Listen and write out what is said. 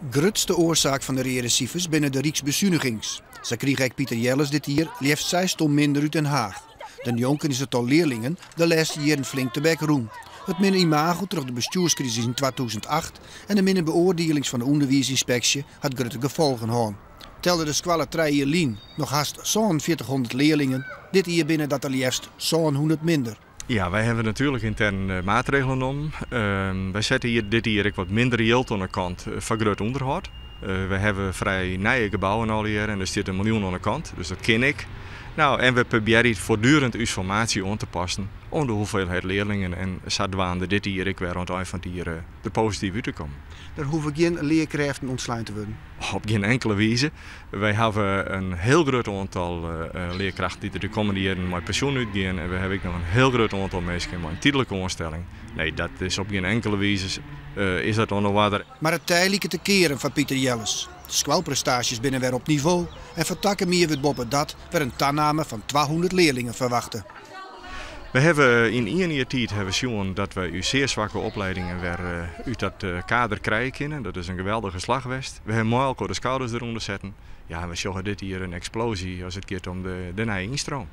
Grootste oorzaak van de reëncijfers binnen de Rijksbezuinigings. Ze kregen ik Pieter Jelles dit jaar liefst 6 ton minder uit Den Haag. De jonken is het al leerlingen de laatste jaren flink te bek roem. Het minder imago terug de bestuurscrisis in 2008 en de minder beoordelings van de onderwijsinspectie had grote gevolgen gehad. Telde de squalle 3 jaar lien nog haast zo'n 1400 leerlingen, dit jaar binnen dat er liefst zo'n 100 minder. Ja, wij hebben natuurlijk intern maatregelen om. Wij zetten hier dit jaar wat minder geld aan de kant van groot onderhoud. We hebben vrij nieuwe gebouwen al hier en er zit 1 miljoen aan de kant, dus dat ken ik. Nou, en we proberen voortdurend uw formatie aan te passen om de hoeveelheid leerlingen en zodoende dit jaar ik weer aan het eind van het jaar er positief uit te komen. Er hoeven geen leerkrachten ontsluit te worden. Op geen enkele wijze. Wij hebben een heel groot aantal leerkrachten die er de komende jaren met pensioen uitgaan en we hebben ook nog een heel groot aantal mensen met een tijdelijke aanstelling. Nee, dat is op geen enkele wijze is dat onderwaarder. Maar het tijdelijke te keren van Pieter Jelles. De squalprestaties binnen weer op niveau en van takken meer wordt boven dat we een toename van 200 leerlingen verwachten. We hebben in 1 jaar tijd gezien dat we uw zeer zwakke opleidingen weer uit dat kader krijgen kunnen. Dat is een geweldige slag geweest. We hebben mooi de schouders eronder zetten. Ja, we zien dit hier een explosie als het gaat om de nieuwe instroom.